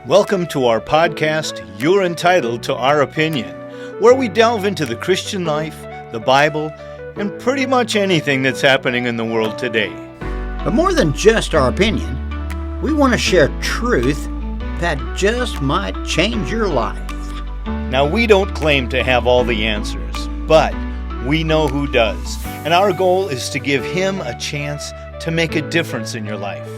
Welcome to our podcast, You're Entitled to Our Opinion, where we delve into the Christian life, the Bible, and pretty much anything that's happening in the world today. But more than just our opinion, we want to share truth that just might change your life. Now, we don't claim to have all the answers, but we know who does, and our goal is to give him a chance to make a difference in your life.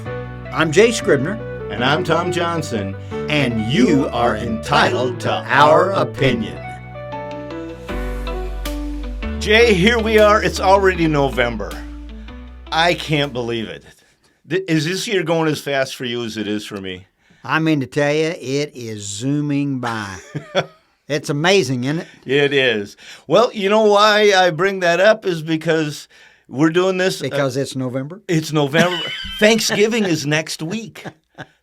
I'm Jay Scribner. And I'm Tom Johnson, and you are entitled to our opinion. Jay, here we are. It's already November. I can't believe it. Is this year going as fast for you as it is for me? I mean to tell you, it is zooming by. It's amazing, isn't it? It is. Well, you know why I bring that up is because we're doing this. Because it's November? It's November. Thanksgiving is next week.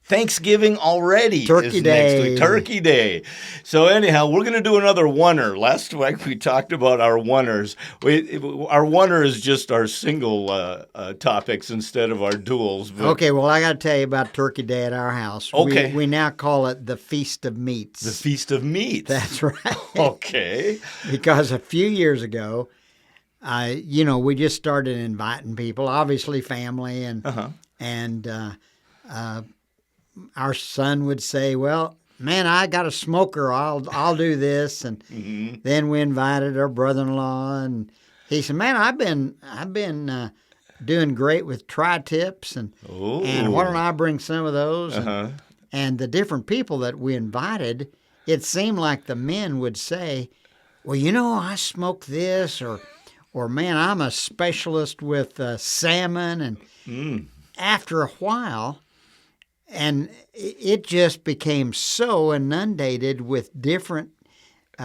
Thanksgiving already Turkey is Day. Next week. Turkey Day. So anyhow, we're going to do another oneer. Last week we talked about our oneers. Our oneer is just our single topics instead of our duals. But... Okay, well, I got to tell you about Turkey Day at our house. Okay. We now call it the Feast of Meats. The Feast of Meats. That's right. Okay. Because a few years ago, we just started inviting people, obviously family, and our son would say, "Well, man, I got a smoker. I'll do this." And then we invited our brother-in-law, and he said, "Man, I've been doing great with tri-tips, and why don't I bring some of those?" And the different people that we invited, it seemed like the men would say, "Well, I smoke this," or "Man, I'm a specialist with salmon." And after a while, and it just became so inundated with different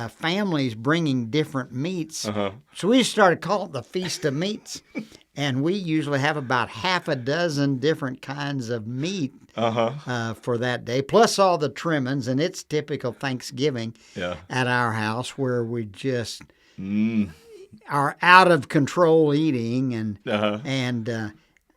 families bringing different meats. So we started calling it the Feast of Meats. And we usually have about half a dozen different kinds of meat for that day, plus all the trimmings. And it's typical Thanksgiving at our house where we just are out of control eating.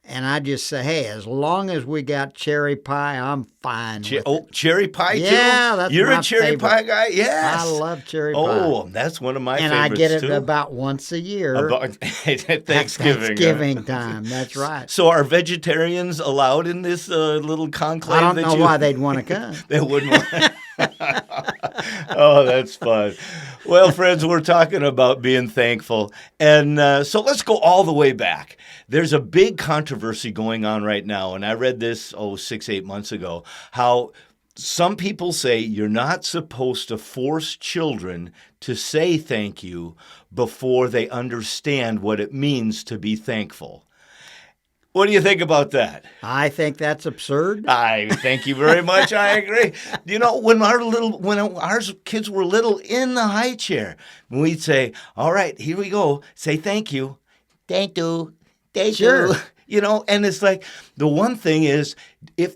And I just say, hey, as long as we got cherry pie, I'm fine with it. Cherry pie too? Yeah, that's You're my a cherry favorite. Pie guy? Yes. I love cherry pie. Oh, that's one of my favorites, and I get it too. about once a year. At Thanksgiving. At Thanksgiving time, that's right. So are vegetarians allowed in this little conclave? I don't know why they'd want to come. They wouldn't want Oh, that's fun. Well, friends, we're talking about being thankful. And so let's go all the way back. There's a big controversy going on right now, and I read this, 6-8 months ago, how some people say you're not supposed to force children to say thank you before they understand what it means to be thankful. What do you think about that? I think that's absurd. I thank you very much. I agree. When our kids were little in the high chair, we'd say, "All right, here we go. Say thank you, thank you, thank Sure. you." And it's like the one thing is if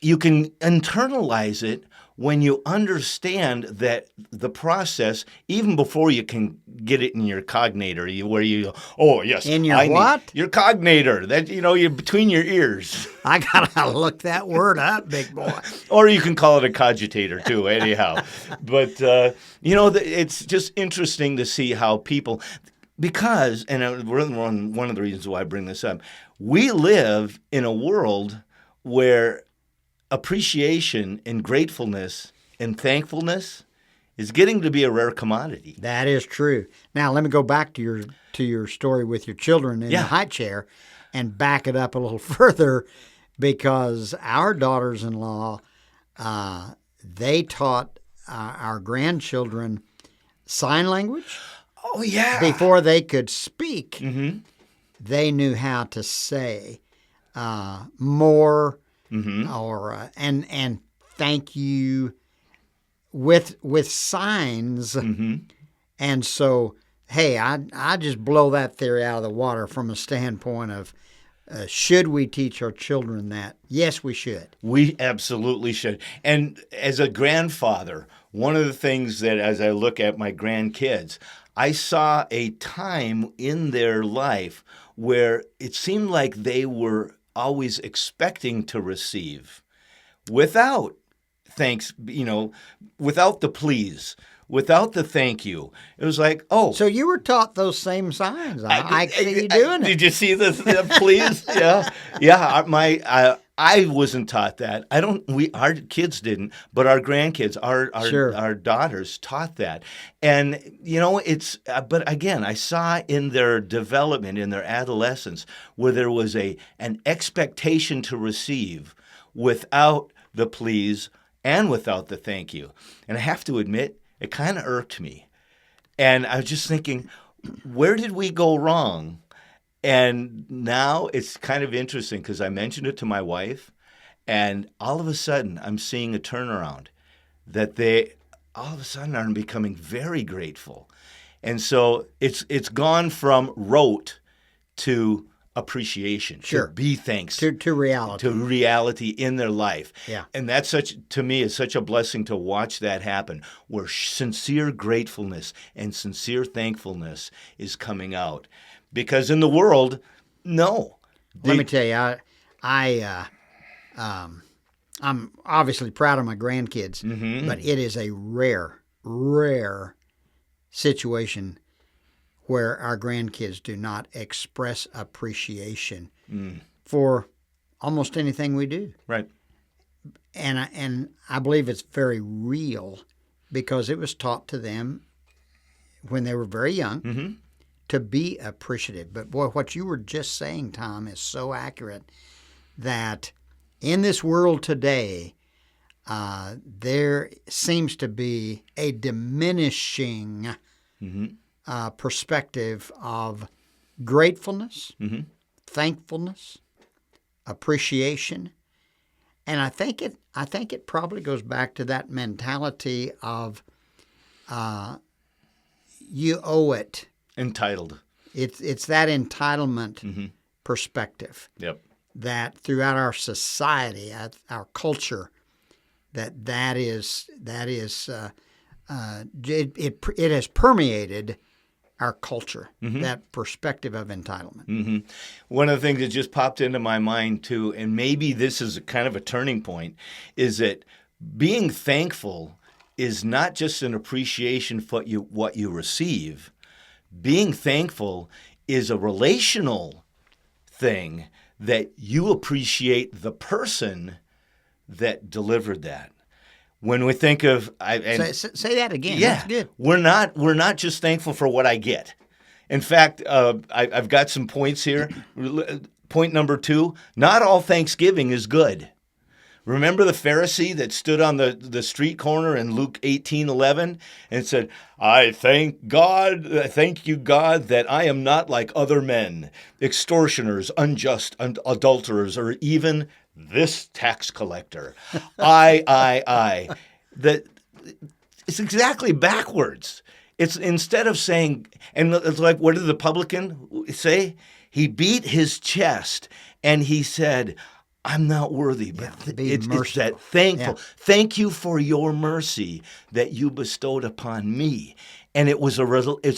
you can internalize it when you understand that the process, even before you can get it in your cognator, where you go, "Oh, yes." In your what? Your cognator. That, you're between your ears. I got to look that word up, big boy. Or you can call it a cogitator, too, anyhow. But, it's just interesting to see how people, because, and one of the reasons why I bring this up, we live in a world where appreciation and gratefulness and thankfulness is getting to be a rare commodity. That is true. Now, let me go back to your story with your children in the high chair and back it up a little further, because our daughters-in-law, they taught our grandchildren sign language. Oh, yeah. Before they could speak, they knew how to say more or and thank you with signs. And so, hey, I just blow that theory out of the water from a standpoint of should we teach our children that? Yes, we should. We absolutely should. And as a grandfather, one of the things that as I look at my grandkids, I saw a time in their life where it seemed like they were always expecting to receive without thanks, without the please, without the thank you. It was like, oh. So you were taught those same signs. I see you doing it. Did you see this? Please? Yeah. Yeah. I wasn't taught that. Our kids didn't, but our grandkids, our daughters taught that. And, but again, I saw in their development, in their adolescence, where there was an expectation to receive without the please and without the thank you. And I have to admit, it kind of irked me. And I was just thinking, where did we go wrong? And now it's kind of interesting because I mentioned it to my wife, and all of a sudden I'm seeing a turnaround that they all of a sudden are becoming very grateful. And so it's gone from rote to appreciation, sure, to be thanks, to reality in their life. Yeah. And that's to me, is such a blessing to watch that happen, where sincere gratefulness and sincere thankfulness is coming out. Because in the world, no. Let me tell you, I'm obviously proud of my grandkids, but it is a rare situation where our grandkids do not express appreciation for almost anything we do. Right. And I believe it's very real because it was taught to them when they were very young to be appreciative. But boy, what you were just saying, Tom, is so accurate that in this world today, there seems to be a diminishing perspective of gratefulness, thankfulness, appreciation, and I think it probably goes back to that mentality of you owe it. Entitled. It's that entitlement perspective. Yep. That throughout our society, our culture, it has permeated our culture, that perspective of entitlement. One of the things that just popped into my mind too, and maybe this is kind of a turning point, is that being thankful is not just an appreciation for what you receive. Being thankful is a relational thing that you appreciate the person that delivered that. When we think of, say that again. Yeah, that's good. We're not just thankful for what I get. In fact, I've got some points here. Point number 2: not all Thanksgiving is good. Remember the Pharisee that stood on the street corner in Luke 18:11 and said, I thank you, God, that I am not like other men, extortioners, unjust, adulterers, or even this tax collector. I. That it's exactly backwards. It's instead of saying, and it's like, what did the publican say? He beat his chest and he said, I'm not worthy, but it's that thankful. Yeah. Thank you for your mercy that you bestowed upon me. And it's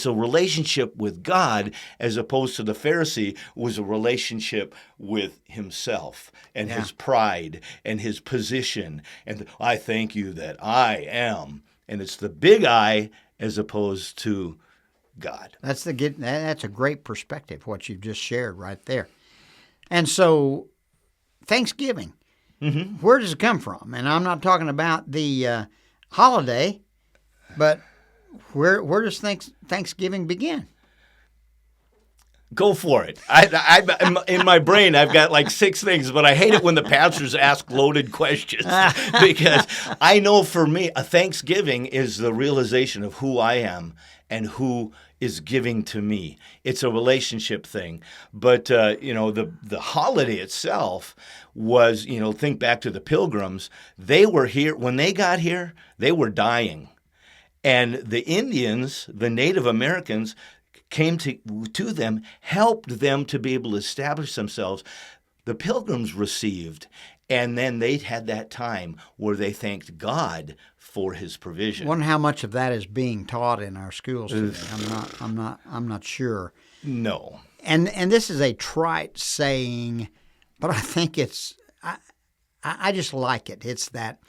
a relationship with God, as opposed to the Pharisee was a relationship with himself and his pride and his position. And I thank you that I am. And it's the big I as opposed to God. That's a great perspective, what you've just shared right there. And so Thanksgiving, where does it come from? And I'm not talking about the holiday, but where does Thanksgiving begin? Go for it. I in my brain, I've got like 6 things, but I hate it when the pastors ask loaded questions because I know for me, a Thanksgiving is the realization of who I am and who is giving to me. It's a relationship thing. But, the holiday itself was, think back to the Pilgrims. They were here. When they got here, they were dying. And the Indians, the Native Americans, came to them, helped them to be able to establish themselves. The Pilgrims received, and then they had that time where they thanked God for His provision. I wonder how much of that is being taught in our schools today. I'm not sure. No. And this is a trite saying, but I think I just like it. It's that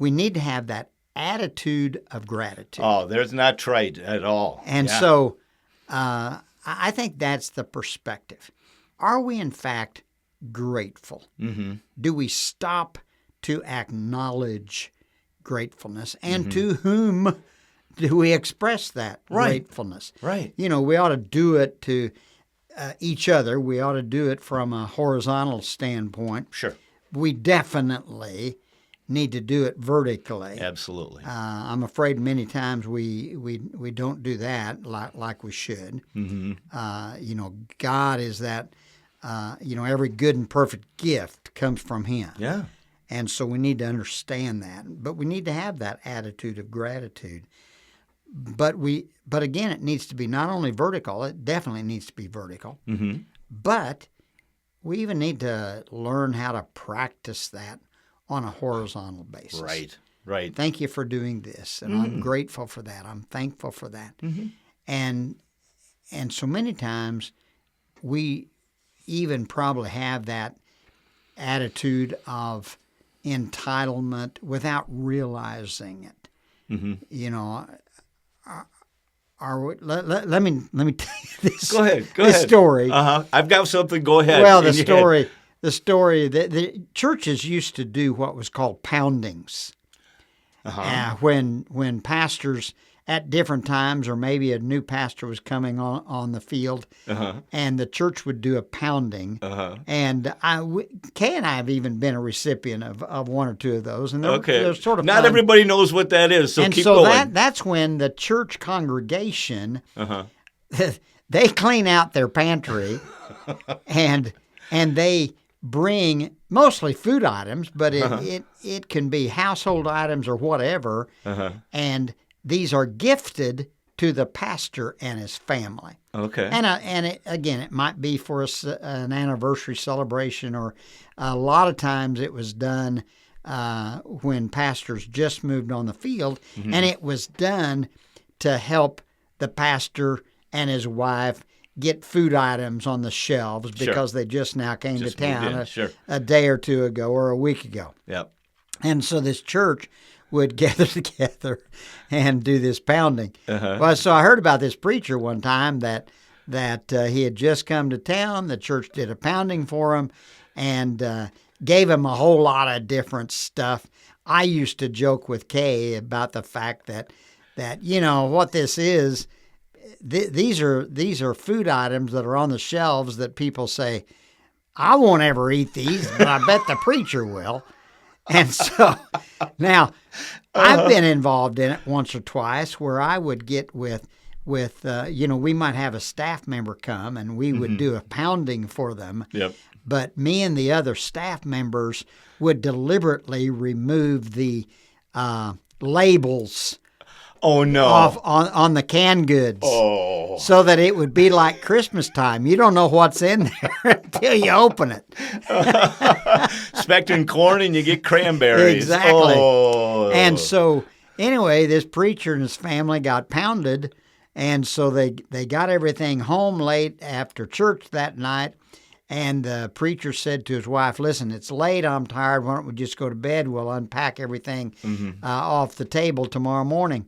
we need to have that attitude of gratitude. Oh, there's not trite at all. And Yeah. so I think that's the perspective. Are we, in fact, grateful? Mm-hmm. Do we stop to acknowledge gratefulness? And Mm-hmm. to whom do we express that Right. gratefulness? Right. You know, we ought to do it to each other. We ought to do it from a horizontal standpoint. Sure. We definitely need to do it vertically. Absolutely. I'm afraid many times we don't do that like we should. Mm-hmm. You know, God is that. You know, every good and perfect gift comes from Him, Yeah. and so we need to understand that. But we need to have that attitude of gratitude. But again, it needs to be not only vertical. It definitely needs to be vertical. Mm-hmm. But we even need to learn how to practice that on a horizontal basis. Right. Right. Thank you for doing this, and I'm grateful for that. I'm thankful for that. Mm-hmm. And so many times we even probably have that attitude of entitlement without realizing it. Mm-hmm. You know, let me tell you this. Go ahead. Go this ahead. story. Uh-huh. I've got something. Go ahead. Well, In your head. the story that the churches used to do what was called poundings. Uh-huh. When pastors at different times, or maybe a new pastor was coming on the field, Uh-huh. and the church would do a pounding. Uh-huh. And Kay and I have even been a recipient of one or two of those, and Okay. they're sort of Not fun. everybody knows what that is, so And keep so going. that's when the church congregation Uh-huh. they clean out their pantry, and they bring mostly food items, but it can be household items or whatever, Uh-huh. and these are gifted to the pastor and his family. Okay. And it might be for an anniversary celebration, or a lot of times it was done when pastors just moved on the field, and it was done to help the pastor and his wife get food items on the shelves because they just now came Just to town moved in. Sure. a day or two ago or a week ago. Yep. And so this church would gather together and do this pounding. Uh-huh. Well, so I heard about this preacher one time that he had just come to town. The church did a pounding for him and gave him a whole lot of different stuff. I used to joke with Kay about the fact that you know what this is. These are food items that are on the shelves that people say, I won't ever eat these, but I bet the preacher will. And so now I've been involved in it once or twice where I would get with you know, we might have a staff member come and we would do a pounding for them. Yep. But me and the other staff members would deliberately remove the labels Oh, no. off on the canned goods. Oh. So that it would be like Christmas time. You don't know what's in there until you open it. Expecting corn and you get cranberries. Exactly. Oh. And so, anyway, this preacher and his family got pounded, and so they got everything home late after church that night. And the preacher said to his wife, "Listen, it's late. I'm tired. Why don't we just go to bed? We'll unpack everything off the table tomorrow morning."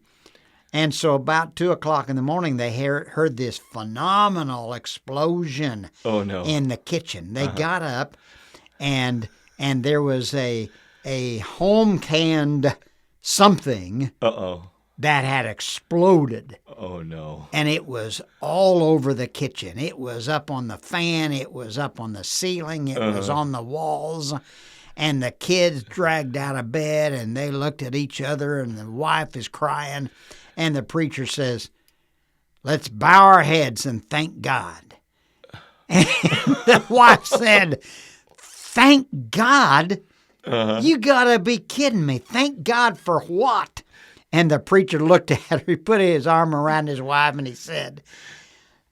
And so about 2 o'clock in the morning, they heard this phenomenal explosion Oh, no. in the kitchen. They got up, and there was a home canned something Uh-oh. that had exploded, Oh, no. and it was all over the kitchen. It was up on the fan. It was up on the ceiling. It was on the walls. And the kids dragged out of bed, and they looked at each other, and the wife is crying. And the preacher says, "Let's bow our heads and thank God." And the wife said, "Thank God? You got to be kidding me. Thank God for what?" And the preacher looked at her. He put his arm around his wife, and he said,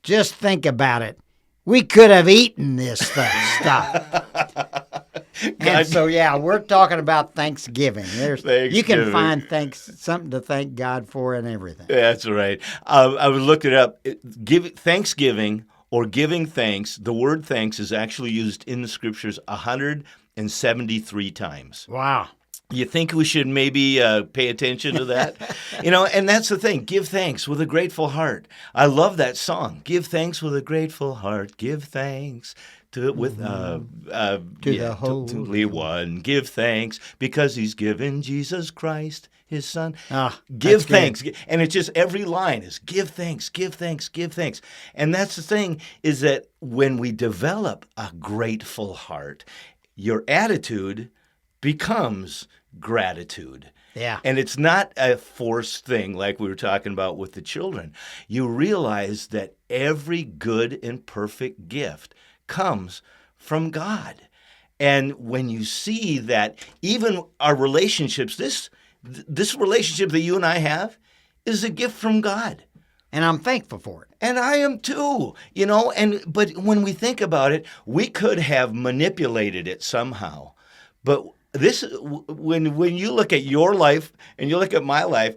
"Just think about it. We could have eaten this stuff." And so, yeah, we're talking about Thanksgiving. You can find something to thank God for and everything. That's right. I would look it up. Thanksgiving or giving thanks, the word thanks is actually used in the scriptures 173 times. Wow. You think we should maybe pay attention to that? And that's the thing. Give thanks with a grateful heart. I love that song. Give thanks with a grateful heart. Give thanks to the Holy One. Give thanks because He's given Jesus Christ, His Son. Give thanks. Good. And it's just every line is give thanks, give thanks, give thanks. And that's the thing is that when we develop a grateful heart, your attitude becomes gratitude. Yeah. And it's not a forced thing like we were talking about with the children. You realize that every good and perfect gift comes from God. And when you see that even our relationships, this relationship that you and I have is a gift from God. And I'm thankful for it. And I am too, but when we think about it, we could have manipulated it somehow. But when you look at your life and you look at my life,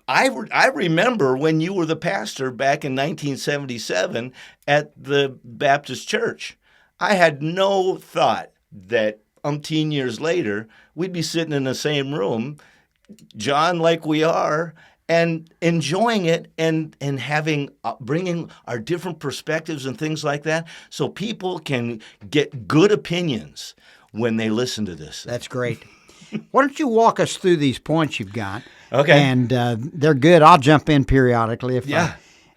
I remember when you were the pastor back in 1977 at the Baptist church. I had no thought that umpteen years later we'd be sitting in the same room, John, like we are, and enjoying it and having bringing our different perspectives and things like that, so people can get good opinions when they listen to this. That's great. Why don't you walk us through these points you've got? Okay. And they're good. I'll jump in periodically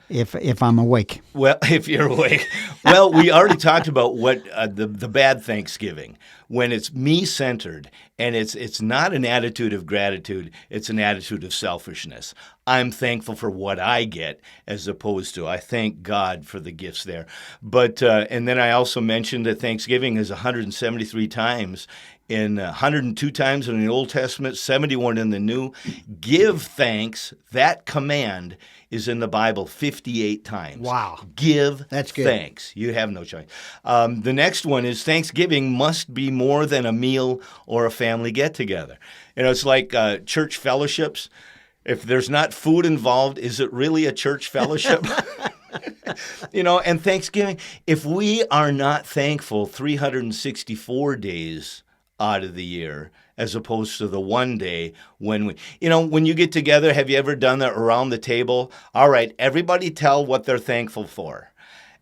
if I'm awake. Well, if you're awake. Well, we already talked about what the bad Thanksgiving, when it's me-centered and it's not an attitude of gratitude, it's an attitude of selfishness. I'm thankful for what I get as opposed to I thank God for the gifts there. But and then I also mentioned that Thanksgiving is 173 times in 102 times in the Old Testament, 71 in the New. Give thanks, that command is in the Bible 58 times. Wow. Give That's good. thanks. You have no choice. The next one is Thanksgiving must be more than a meal or a family get-together. It's like church fellowships. If there's not food involved, is it really a church fellowship? And Thanksgiving, if we are not thankful 364 days out of the year, as opposed to the one day when when you get together, have you ever done that around the table? All right, everybody tell what they're thankful for.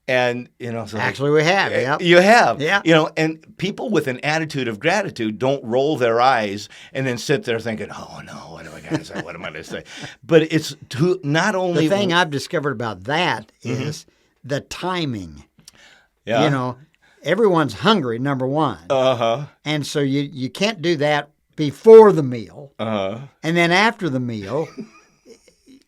And, so Actually, we have, yeah. You have. Yeah. And people with an attitude of gratitude don't roll their eyes and then sit there thinking, oh, no, what am I going to say? What am I going to say? But it's not only... The thing I've discovered about that is the timing. Yeah. Everyone's hungry, number one. Uh-huh. And so you can't do that before the meal. Uh-huh. And then after the meal,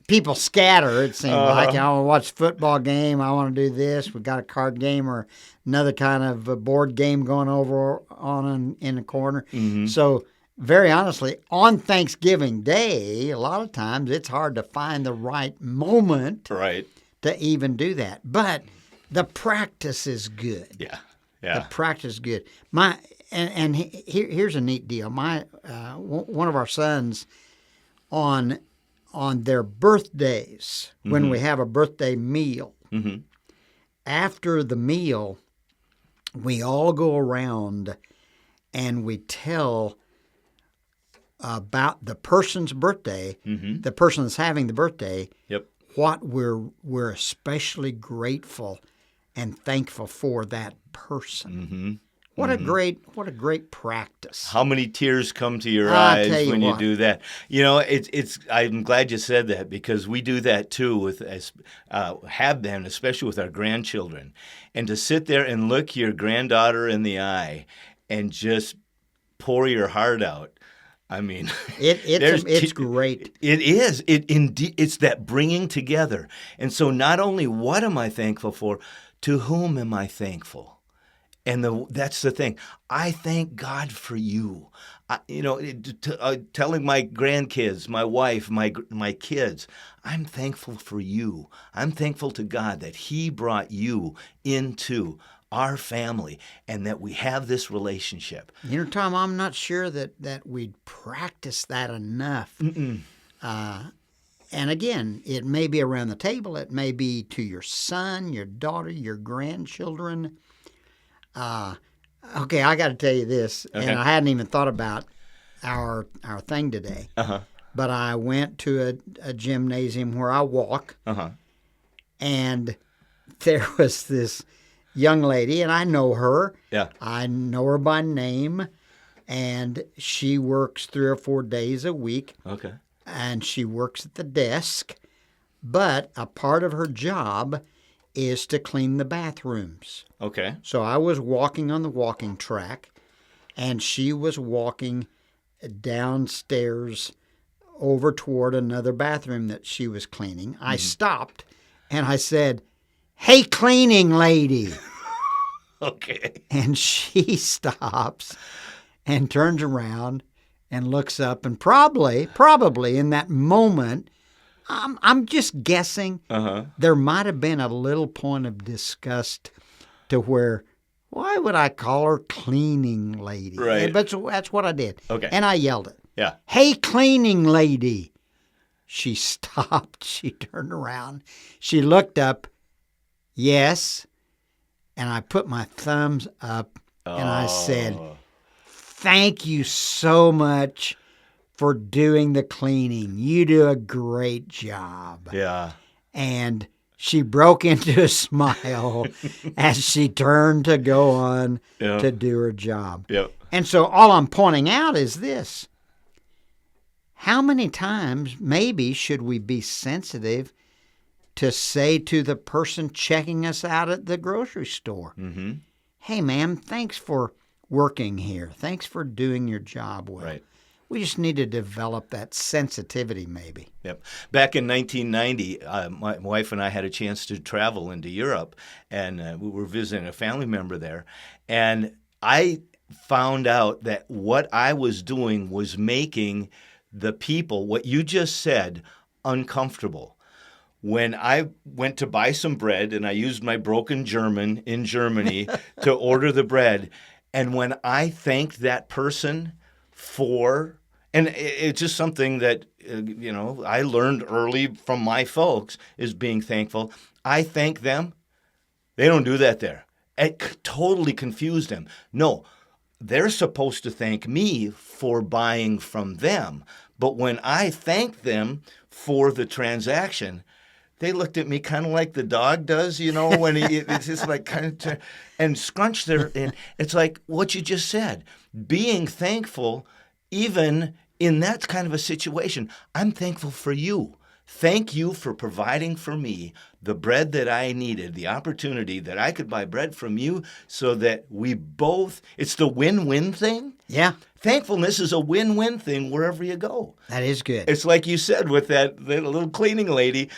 people scatter, it seems like. I want to watch a football game. I want to do this. We've got a card game or another kind of a board game going on in the corner. Mm-hmm. So very honestly, on Thanksgiving Day, a lot of times it's hard to find the right moment to even do that. But the practice is good. Yeah. The practice is good. Here's a neat deal. One of our sons on their birthdays, when we have a birthday meal, after the meal, we all go around and we tell about the person's birthday, the person that's having the birthday, what we're especially grateful and thankful for that person. What a great practice. How many tears come to your eyes when you do that? It's. I'm glad you said that, because we do that too have been, especially with our grandchildren, and to sit there and look your granddaughter in the eye and just pour your heart out. I mean, it's great. It is. It's that bringing together. And so not only what am I thankful for, to whom am I thankful? And that's the thing. I thank God for you. Telling my grandkids, my wife, my kids, I'm thankful for you. I'm thankful to God that He brought you into our family and that we have this relationship. Tom, I'm not sure that we'd practice that enough. And again, it may be around the table. It may be to your son, your daughter, your grandchildren. Okay, I got to tell you this, and I hadn't even thought about our thing today. Uh-huh. But I went to a gymnasium where I walk, Uh-huh. and there was this young lady, and I know her. Yeah. I know her by name, and she works 3 or 4 days a week, Okay. and she works at the desk. But a part of her job is to clean the bathrooms. Okay. So I was walking on the walking track, and she was walking downstairs over toward another bathroom that she was cleaning. I stopped, and I said, "Hey, cleaning lady." Okay. And she stops and turns around and looks up, and probably in that moment, I'm just guessing, Uh-huh. there might have been a little point of disgust to where, why would I call her cleaning lady? Right. But that's what I did. Okay. And I yelled it. Yeah. "Hey, cleaning lady." She stopped. She turned around. She looked up. Yes. And I put my thumbs up and I said, Oh. "Thank you so much for doing the cleaning. You do a great job." Yeah. And she broke into a smile as she turned to go on Yeah. to do her job. Yep. And so all I'm pointing out is this. How many times maybe should we be sensitive to say to the person checking us out at the grocery store, Mm-hmm. "Hey, ma'am, thanks for working here. Thanks for doing your job well." Right. We just need to develop that sensitivity maybe. Yep. Back in 1990, my wife and I had a chance to travel into Europe, and we were visiting a family member there. And I found out that what I was doing was making the people, what you just said, uncomfortable. When I went to buy some bread, and I used my broken German in Germany to order the bread, and when I thanked that person for, and it's just something that, I learned early from my folks, is being thankful. I thank them. They don't do that there. It totally confused them. No, they're supposed to thank me for buying from them. But when I thanked them for the transaction, they looked at me kind of like the dog does, when it's just like kind of, and scrunch their, and it's like what you just said, being thankful, even in that kind of a situation. I'm thankful for you. Thank you for providing for me the bread that I needed, the opportunity that I could buy bread from you so that we both, it's the win-win thing. Yeah, Thankfulness is a win-win thing wherever you go. that is good. It's like you said with that little cleaning lady.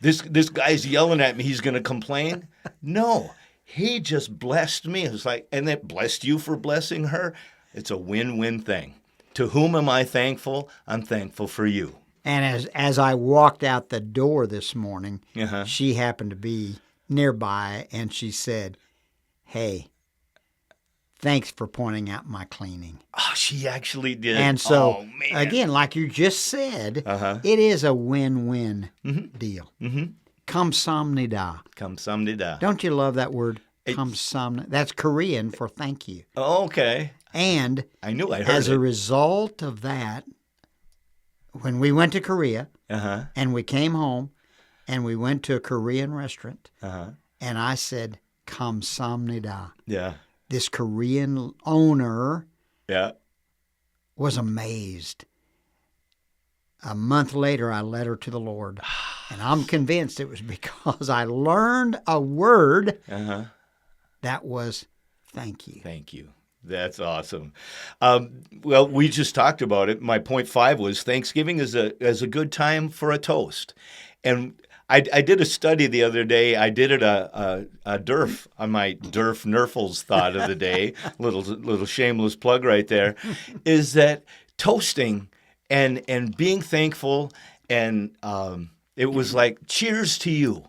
This guy's yelling at me. He's going to complain. No, he just blessed me. It's like, and that blessed you for blessing her. It's a win-win thing. To whom am I thankful? I'm thankful for you. And as I walked out the door this morning, Uh-huh. she happened to be nearby, and she said, "Hey, thanks for pointing out my cleaning." Oh, she actually did. And so, oh, man. again, like you just said, Uh-huh. it is a win-win deal. Mm-hmm. Kamsamnida. Kamsamnida. Don't you love that word? It's- Kamsamnida. That's Korean for thank you. Oh, okay. And I knew I heard as it. a result of that, when we went to Korea Uh-huh. and we came home and we went to a Korean restaurant, Uh-huh. and I said, "Kamsamnida." Yeah. This Korean owner Yeah. was amazed. A month later, I led her to the Lord. And I'm convinced it was because I learned a word Uh-huh. that was thank you. Thank you. That's awesome. Well, we just talked about it. My point 5 was Thanksgiving is a good time for a toast. And I did a study the other day. I did it a DERF on my DERF Nerfles thought of the day. little shameless plug right there. Is that toasting and being thankful, and it was like cheers to you.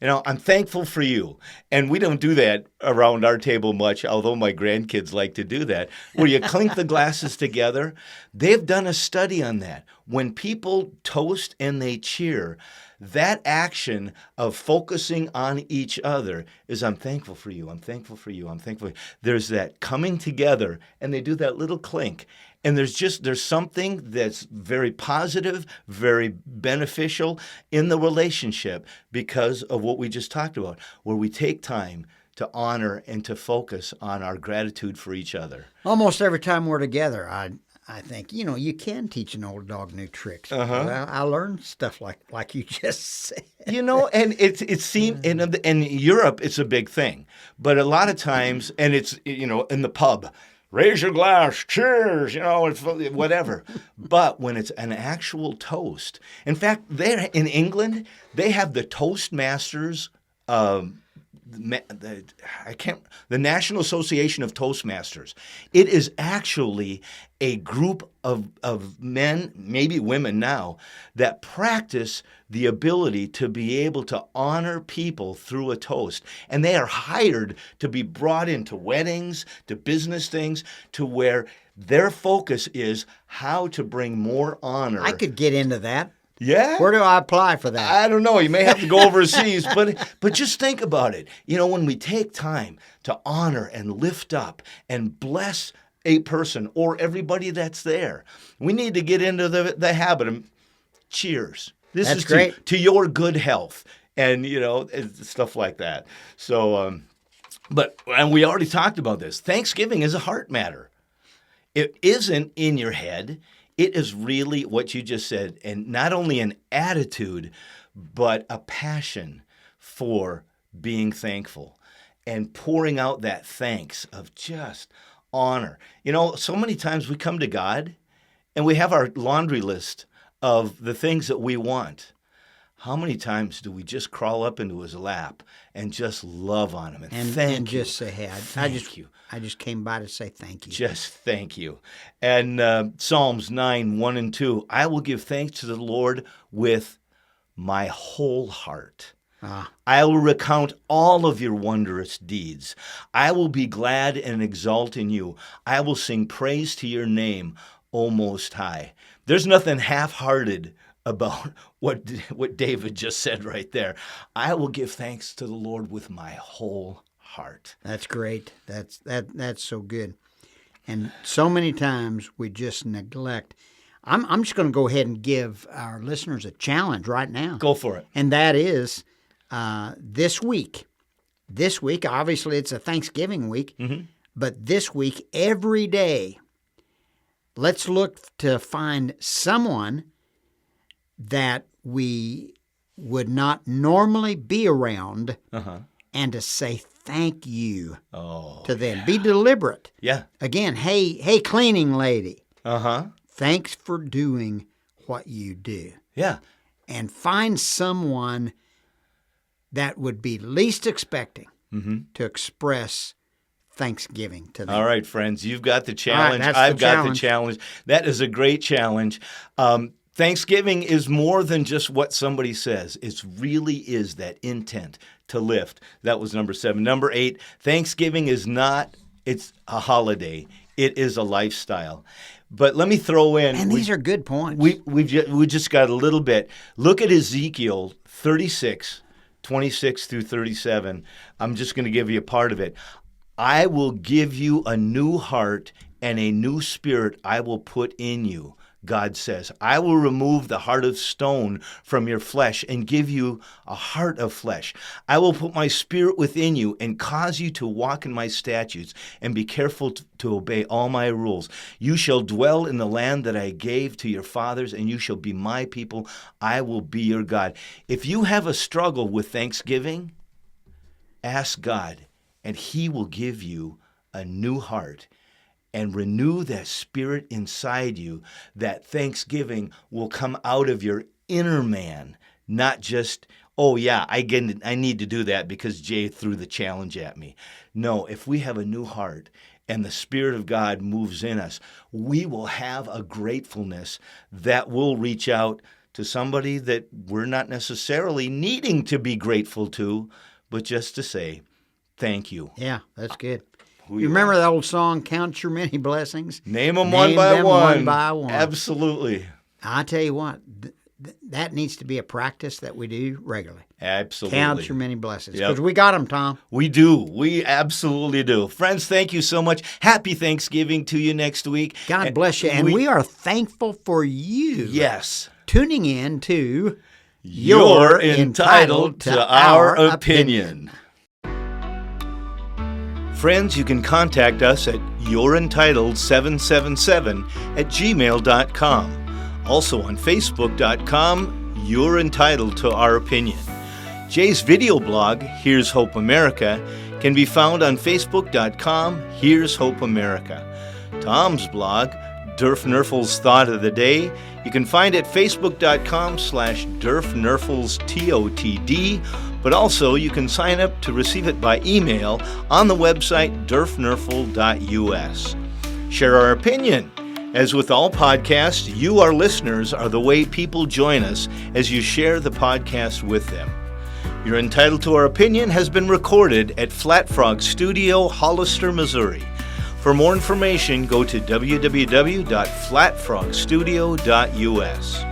I'm thankful for you. And we don't do that around our table much, although my grandkids like to do that, where you clink the glasses together. They've done a study on that. When people toast and they cheer, that action of focusing on each other is, I'm thankful for you, I'm thankful for you, I'm thankful for you. There's that coming together, and they do that little clink. And there's something that's very positive, very beneficial in the relationship because of what we just talked about, where we take time to honor and to focus on our gratitude for each other. Almost every time we're together, I think, you can teach an old dog new tricks. I learned stuff like you just said. And it seemed in Europe it's a big thing, but a lot of times, and it's in the pub, raise your glass, cheers, it's whatever. But when it's an actual toast, in fact, there in England they have the Toastmasters. The National Association of Toastmasters. It is actually a group of men, maybe women now, that practice the ability to be able to honor people through a toast. And they are hired to be brought into weddings, to business things, to where their focus is how to bring more honor. I could get into that. Yeah? Where do I apply for that? I don't know. You may have to go overseas, but just think about it. When we take time to honor and lift up and bless a person or everybody that's there, we need to get into the habit of cheers. This That's is great. To your good health and, stuff like that. So, and we already talked about this. Thanksgiving is a heart matter. It isn't in your head. It is really what you just said, and not only an attitude, but a passion for being thankful and pouring out that thanks of just honor. So many times we come to God and we have our laundry list of the things that we want. How many times do we just crawl up into his lap and just love on him and thank you? Just say, hey, I just came by to say thank you. Just thank you. And Psalms 9, 1 and 2, I will give thanks to the Lord with my whole heart. I will recount all of your wondrous deeds. I will be glad and exult in you. I will sing praise to your name, O Most High. There's nothing half-hearted about what David just said right there. I will give thanks to the Lord with my whole heart. That's great. That's so good. And so many times we just neglect. I'm just going to go ahead and give our listeners a challenge right now. Go for it. And that is this week. This week, obviously, it's a Thanksgiving week, but this week, every day, let's look to find someone that we would not normally be around and to say thank you to them. Be deliberate. Yeah. Again, hey, cleaning lady. Uh-huh. Thanks for doing what you do. Yeah. And find someone that would be least expecting to express thanksgiving to them. All right, friends, you've got the challenge. Right, I've got the challenge. That is a great challenge. Thanksgiving is more than just what somebody says. It really is that intent to lift. That was number 7. Number 8, Thanksgiving is not, it's a holiday. It is a lifestyle. But let me throw in. And these are good points. We just got a little bit. Look at Ezekiel 36, 26 through 37. I'm just going to give you a part of it. I will give you a new heart and a new spirit I will put in you. God says, I will remove the heart of stone from your flesh and give you a heart of flesh. I will put my spirit within you and cause you to walk in my statutes and be careful to obey all my rules. You shall dwell in the land that I gave to your fathers, and you shall be my people. I will be your God. If you have a struggle with Thanksgiving, ask God, and he will give you a new heart and renew that spirit inside you. That thanksgiving will come out of your inner man, not just, oh yeah, I need to do that because Jay threw the challenge at me. No, if we have a new heart and the Spirit of God moves in us, we will have a gratefulness that will reach out to somebody that we're not necessarily needing to be grateful to, but just to say, thank you. Yeah, that's good. You remember that old song, Count Your Many Blessings? Name them one by one. one by one. Absolutely. I tell you what, that needs to be a practice that we do regularly. Absolutely. Count your many blessings. Yep. Because we got them, Tom. We do. We absolutely do. Friends, thank you so much. Happy Thanksgiving to you next week. God bless you. And we are thankful for you. Yes. Tuning in to You're entitled to our opinion. Friends, you can contact us at you'reentitled777@gmail.com. Also on Facebook.com, You're Entitled to Our Opinion. Jay's video blog, Here's Hope America, can be found on Facebook.com, Here's Hope America. Tom's blog, Durf Nerfels Thought of the Day, you can find at Facebook.com/DurfNerfelsTOTD, but also you can sign up to receive it by email on the website durfnerfel.us. Share our opinion. As with all podcasts, you, our listeners, are the way people join us as you share the podcast with them. You're Entitled to Our Opinion has been recorded at Flat Frog Studio, Hollister, Missouri. For more information, go to www.flatfrogstudio.us.